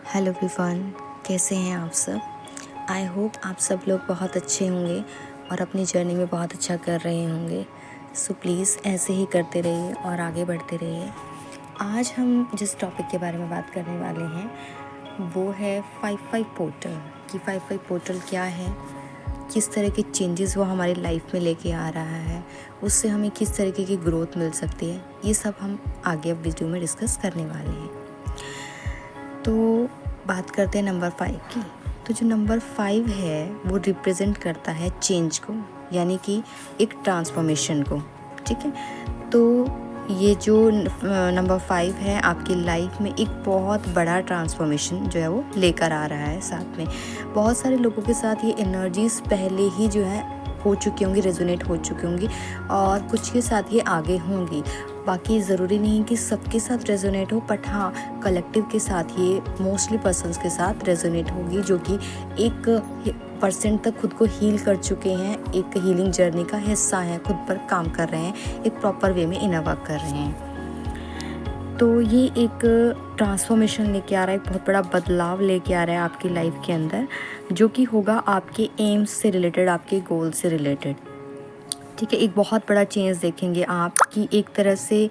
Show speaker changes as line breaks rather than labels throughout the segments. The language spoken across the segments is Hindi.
हेलो एवरीवन, कैसे हैं आप सब। आई होप आप सब लोग बहुत अच्छे होंगे और अपनी जर्नी में बहुत अच्छा कर रहे होंगे। सो प्लीज़ ऐसे ही करते रहिए और आगे बढ़ते रहिए। आज हम जिस टॉपिक के बारे में बात करने वाले हैं वो है 55 पोर्टल कि 55 पोर्टल क्या है, किस तरह के चेंजेस वो हमारी लाइफ में लेके आ रहा है, उससे हमें किस तरीके की ग्रोथ मिल सकती है, ये सब हम आगे अब वीडियो में डिस्कस करने वाले हैं। तो बात करते हैं नंबर 5 की। तो जो नंबर 5 है वो रिप्रेजेंट करता है चेंज को, यानी कि एक ट्रांसफॉर्मेशन को। ठीक है, तो ये जो नंबर 5 है आपकी लाइफ में एक बहुत बड़ा ट्रांसफॉर्मेशन जो है वो लेकर आ रहा है। साथ में बहुत सारे लोगों के साथ ये एनर्जीज पहले ही जो है हो चुकी होंगी, रेजोनेट हो चुकी होंगी और कुछ के साथ ये आगे होंगी। बाकी ज़रूरी नहीं कि सबके साथ रेजोनेट हो, बट हाँ कलेक्टिव के साथ ये मोस्टली पर्सन्स के साथ रेजोनेट होगी जो कि 1% तक खुद को हील कर चुके हैं, एक हीलिंग जर्नी का हिस्सा है, खुद पर काम कर रहे हैं, एक प्रॉपर वे में इनर वर्क कर रहे हैं। तो ये एक ट्रांसफॉर्मेशन लेके आ रहा है, एक बहुत बड़ा बदलाव लेके आ रहा है आपकी लाइफ के अंदर, जो कि होगा आपके एम्स से रिलेटेड, आपके गोल से रिलेटेड। ठीक है, एक बहुत बड़ा चेंज देखेंगे आप कि एक तरह से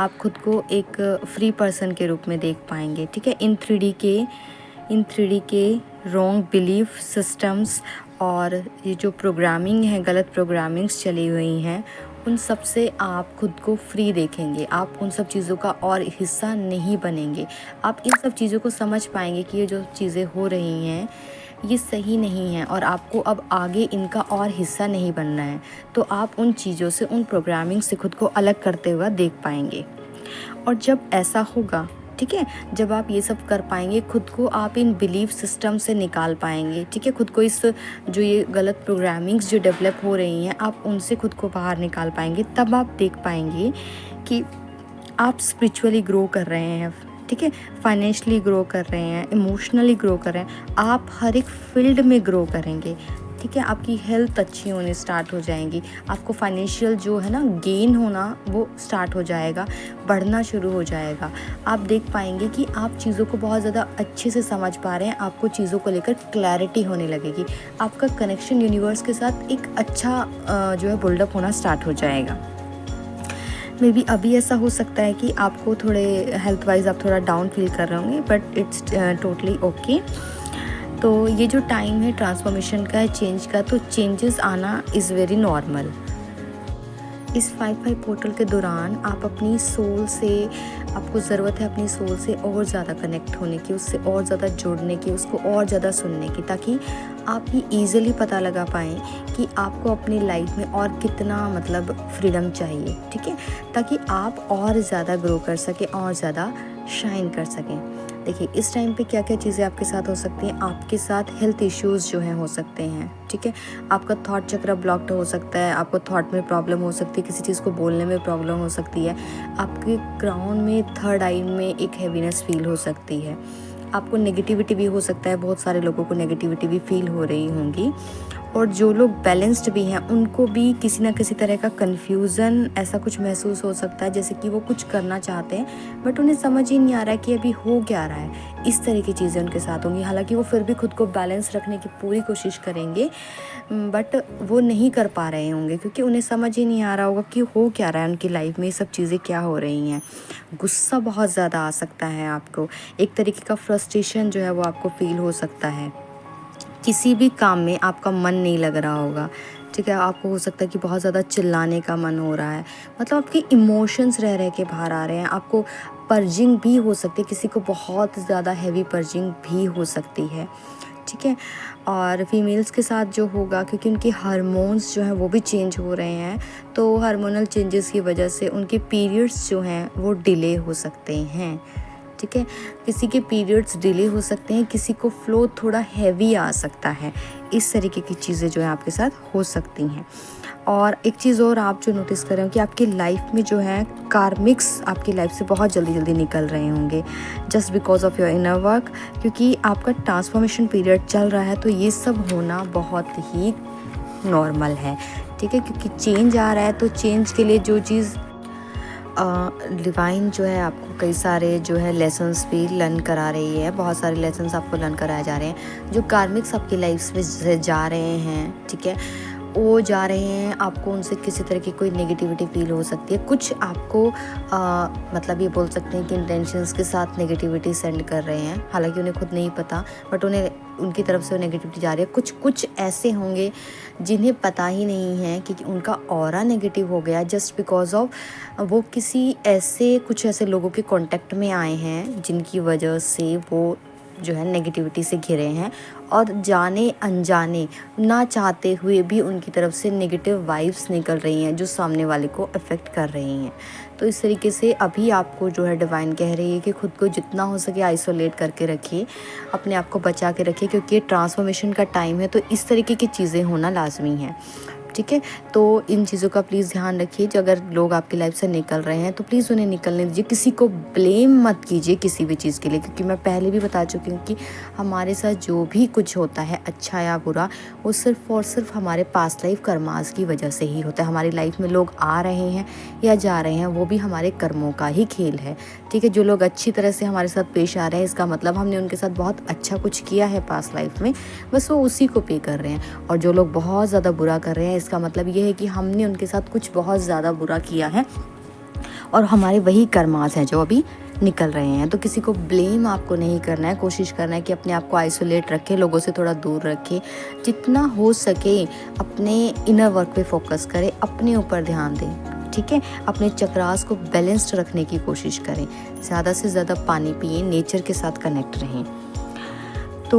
आप खुद को एक फ्री पर्सन के रूप में देख पाएंगे। ठीक है, इन 3D के रॉन्ग बिलीफ सिस्टम्स और ये जो प्रोग्रामिंग है, गलत प्रोग्रामिंग्स चली हुई हैं, उन सब से आप खुद को फ्री देखेंगे। आप उन सब चीज़ों का और हिस्सा नहीं बनेंगे। आप इन सब चीज़ों को समझ पाएंगे कि ये जो चीज़ें हो रही हैं ये सही नहीं है और आपको अब आगे इनका और हिस्सा नहीं बनना है। तो आप उन चीज़ों से, उन प्रोग्रामिंग से खुद को अलग करते हुए देख पाएंगे। और जब ऐसा होगा, ठीक है, जब आप ये सब कर पाएंगे, खुद को आप इन बिलीफ सिस्टम से निकाल पाएंगे। ठीक है, खुद को इस जो ये गलत प्रोग्रामिंग्स जो डेवलप हो रही हैं, आप उनसे खुद को बाहर निकाल पाएंगे। तब आप देख पाएंगे कि आप स्पिरिचुअली ग्रो कर रहे हैं, ठीक है, फाइनेंशियली ग्रो कर रहे हैं, इमोशनली ग्रो कर रहे हैं, आप हर एक फील्ड में ग्रो करेंगे। ठीक है, आपकी हेल्थ अच्छी होने स्टार्ट हो जाएंगी, आपको फाइनेंशियल जो है ना गेन होना वो स्टार्ट हो जाएगा, बढ़ना शुरू हो जाएगा। आप देख पाएंगे कि आप चीज़ों को बहुत ज़्यादा अच्छे से समझ पा रहे हैं, आपको चीज़ों को लेकर क्लैरिटी होने लगेगी, आपका कनेक्शन यूनिवर्स के साथ एक अच्छा जो है बिल्डअप होना स्टार्ट हो जाएगा। मे बी अभी ऐसा हो सकता है कि आपको थोड़े हेल्थ वाइज आप थोड़ा डाउन फील कर रहे होंगे, बट इट्स टोटली ओके। तो ये जो टाइम है ट्रांसफॉर्मेशन का है, चेंज का, तो चेंजेस आना इज़ वेरी नॉर्मल। इस 55 पोर्टल के दौरान आप अपनी सोल से, आपको ज़रूरत है अपनी सोल से और ज़्यादा कनेक्ट होने की, उससे और ज़्यादा जुड़ने की, उसको और ज़्यादा सुनने की, ताकि आप ये ईज़िली पता लगा पाएँ कि आपको अपनी लाइफ में और कितना मतलब फ्रीडम चाहिए। ठीक है, ताकि आप और ज़्यादा ग्रो कर सकें और ज़्यादा शाइन कर सकें। देखिए इस टाइम पे क्या क्या चीज़ें आपके साथ हो सकती हैं। आपके साथ हेल्थ इश्यूज़ जो हैं हो सकते हैं। ठीक है, आपका थॉट चक्र ब्लॉक्ड हो सकता है, आपको थॉट में प्रॉब्लम हो सकती है, किसी चीज़ को बोलने में प्रॉब्लम हो सकती है, आपके क्राउन में, थर्ड आई में एक हैवीनेस फील हो सकती है, आपको नेगेटिविटी भी हो सकता है, बहुत सारे लोगों को नेगेटिविटी भी फील हो रही होंगी। और जो लोग बैलेंस्ड भी हैं उनको भी किसी ना किसी तरह का कन्फ्यूज़न ऐसा कुछ महसूस हो सकता है, जैसे कि वो कुछ करना चाहते हैं बट उन्हें समझ ही नहीं आ रहा है कि अभी हो क्या रहा है। इस तरह की चीज़ें उनके साथ होंगी। हालांकि वो फिर भी खुद को बैलेंस रखने की पूरी कोशिश करेंगे, बट वो नहीं कर पा रहे होंगे क्योंकि उन्हें समझ ही नहीं आ रहा होगा कि हो क्या रहा है उनकी लाइफ में, ये सब चीज़ें क्या हो रही हैं। गुस्सा बहुत ज़्यादा आ सकता है आपको, एक तरीके का फ्रस्ट्रेशन जो है वो आपको फील हो सकता है, किसी भी काम में आपका मन नहीं लग रहा होगा। ठीक है, आपको हो सकता है कि बहुत ज़्यादा चिल्लाने का मन हो रहा है, मतलब आपके इमोशंस रह रह के बाहर आ रहे हैं। आपको पर्जिंग भी हो सकती है, किसी को बहुत ज़्यादा हैवी पर्जिंग भी हो सकती है। ठीक है, और फीमेल्स के साथ जो होगा, क्योंकि उनके हार्मोन्स जो हैं वो भी चेंज हो रहे हैं, तो हार्मोनल चेंजेस की वजह से उनके पीरियड्स जो हैं वो डिले हो सकते हैं। ठीक है, किसी के पीरियड्स डिले हो सकते हैं, किसी को फ्लो थोड़ा हैवी आ सकता है। इस तरीके की चीज़ें जो है आपके साथ हो सकती हैं। और एक चीज़ और आप जो नोटिस कर रहे हो कि आपकी लाइफ में जो है कार्मिक्स आपकी लाइफ से बहुत जल्दी जल्दी निकल रहे होंगे, just because of your inner work, क्योंकि आपका ट्रांसफॉर्मेशन पीरियड चल रहा है। तो ये सब होना बहुत ही नॉर्मल है। ठीक है, क्योंकि चेंज आ रहा है, तो चेंज के लिए जो चीज़ डिवाइन जो है आपको कई सारे जो है लेसन्स भी लर्न करा रही है, बहुत सारे लेसन्स आपको लर्न कराए जा रहे हैं। जो कार्मिक्स आपकी लाइफ में से जा रहे हैं, ठीक है, वो जा रहे हैं, आपको उनसे किसी तरह की कोई नेगेटिविटी फील हो सकती है। कुछ आपको मतलब ये बोल सकते हैं कि इंटेंशंस के साथ नेगेटिविटी सेंड कर रहे हैं, हालांकि उन्हें खुद नहीं पता, बट उन्हें उनकी तरफ से नेगेटिविटी जा रही है। कुछ ऐसे होंगे जिन्हें पता ही नहीं है कि उनका ऑरा नेगेटिव हो गया, जस्ट बिकॉज ऑफ वो किसी कुछ ऐसे लोगों के कांटेक्ट में आए हैं जिनकी वजह से वो जो है नेगेटिविटी से घिरे हैं, और जाने अनजाने ना चाहते हुए भी उनकी तरफ से नेगेटिव वाइब्स निकल रही हैं जो सामने वाले को अफेक्ट कर रही हैं। तो इस तरीके से अभी आपको जो है डिवाइन कह रही है कि खुद को जितना हो सके आइसोलेट करके रखिए, अपने आप को बचा के रखिए, क्योंकि ये ट्रांसफॉर्मेशन का टाइम है, तो इस तरीके की चीज़ें होना लाजमी है, ठीक है। तो इन चीज़ों का प्लीज़ ध्यान रखिए। जो अगर लोग आपकी लाइफ से निकल रहे हैं तो प्लीज़ उन्हें निकलने दीजिए, किसी को ब्लेम मत कीजिए किसी भी चीज़ के लिए, क्योंकि मैं पहले भी बता चुकी हूँ कि हमारे साथ जो भी कुछ होता है, अच्छा या बुरा, वो सिर्फ़ और सिर्फ हमारे पास्ट लाइफ कर्मास की वजह से ही होता है। हमारी लाइफ में लोग आ रहे हैं या जा रहे हैं, वो भी हमारे कर्मों का ही खेल है, ठीक है। जो लोग अच्छी तरह से हमारे साथ पेश आ रहे हैं, इसका मतलब हमने उनके साथ बहुत अच्छा कुछ किया है पास्ट लाइफ में, बस वो उसी को पे कर रहे हैं। और जो लोग बहुत ज़्यादा बुरा कर रहे हैं, इसका मतलब ये है कि हमने उनके साथ कुछ बहुत ज़्यादा बुरा किया है और हमारे वही कर्मास हैं जो अभी निकल रहे हैं। तो किसी को ब्लेम आपको नहीं करना है, कोशिश करना है कि अपने आप को आइसोलेट रखें, लोगों से थोड़ा दूर रखें, जितना हो सके अपने इनर वर्क पे फोकस करें, अपने ऊपर ध्यान दें, ठीक है। अपने चक्रास को बैलेंस्ड रखने की कोशिश करें, ज़्यादा से ज़्यादा पानी पिएं, नेचर के साथ कनेक्ट रहें। तो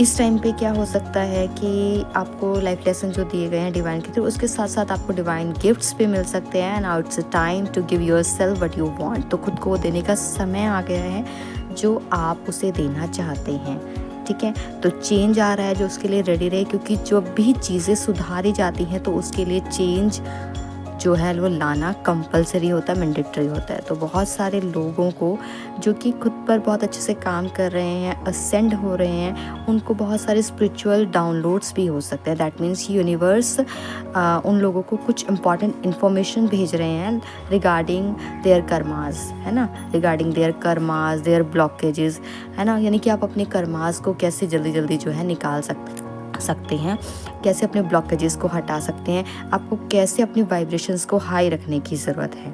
इस टाइम पे क्या हो सकता है कि आपको लाइफ लेसन जो दिए गए हैं डिवाइन के थ्रू, उसके साथ साथ आपको डिवाइन गिफ्ट्स भी मिल सकते हैं। Now it's a time to give yourself what you want. तो खुद को देने का समय आ गया है जो आप उसे देना चाहते हैं, ठीक है। तो चेंज आ रहा है, जो उसके लिए रेडी रहे, क्योंकि जब भी चीज़ें सुधारी जाती हैं तो उसके लिए चेंज जो है वो लाना कंपलसरी होता है, मैंडेटरी होता है। तो बहुत सारे लोगों को जो कि खुद पर बहुत अच्छे से काम कर रहे हैं, असेंड हो रहे हैं, उनको बहुत सारे स्पिरिचुअल डाउनलोड्स भी हो सकते हैं। दैट मीन्स यूनिवर्स उन लोगों को कुछ इंपॉर्टेंट इन्फॉर्मेशन भेज रहे हैं रिगार्डिंग देयर कर्मास, है ना, regarding their karmas, their blockages, है ना। यानी कि आप अपने कर्मास को कैसे जल्दी जल्दी जो है निकाल सकते हैं, कैसे अपने ब्लॉकेजेस को हटा सकते हैं, आपको कैसे अपनी वाइब्रेशंस को हाई रखने की ज़रूरत है।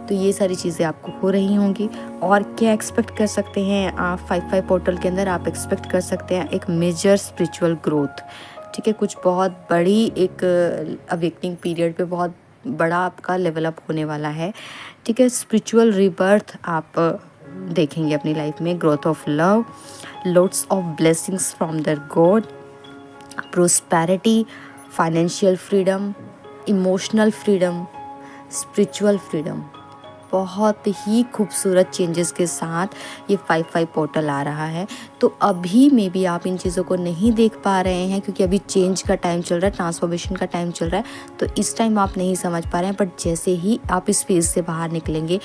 तो ये सारी चीज़ें आपको हो रही होंगी। और क्या एक्सपेक्ट कर सकते हैं आप 5/5 पोर्टल के अंदर? आप एक्सपेक्ट कर सकते हैं एक मेजर स्पिरिचुअल ग्रोथ, ठीक है। कुछ बहुत बड़ी एक अवेकनिंग पीरियड पे बहुत बड़ा आपका लेवल अप होने वाला है, ठीक है। स्पिरिचुअल रिबर्थ आप देखेंगे अपनी लाइफ में, growth of love, lots of blessings from their god, prosperity, financial freedom, emotional freedom, spiritual freedom. बहुत ही खूबसूरत चेंजेस के साथ ये 5/5 पोर्टल आ रहा है। तो अभी में भी आप इन चीज़ों को नहीं देख पा रहे हैं, क्योंकि अभी चेंज का टाइम चल रहा है, ट्रांसफॉर्मेशन का टाइम चल रहा है, तो इस टाइम आप नहीं समझ पा रहे हैं। बट जैसे ही आप इस फेज से बाहर निकलेंगे,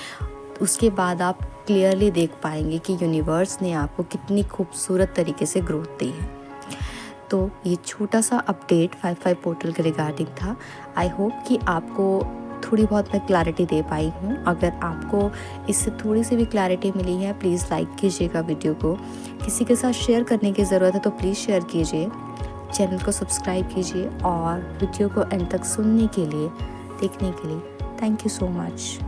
उसके बाद आप क्लियरली देख पाएंगे कि यूनिवर्स ने आपको कितनी खूबसूरत तरीके से ग्रोथ दी है। तो ये छोटा सा अपडेट 5/5 पोर्टल के रिगार्डिंग था। आई होप कि आपको थोड़ी बहुत मैं क्लैरिटी दे पाई हूँ। अगर आपको इससे थोड़ी सी भी क्लैरिटी मिली है, प्लीज़ लाइक कीजिएगा वीडियो को। किसी के साथ शेयर करने की ज़रूरत है तो प्लीज़ शेयर कीजिए, चैनल को सब्सक्राइब कीजिए, और वीडियो को एंड तक सुनने के लिए, देखने के लिए थैंक यू सो मच।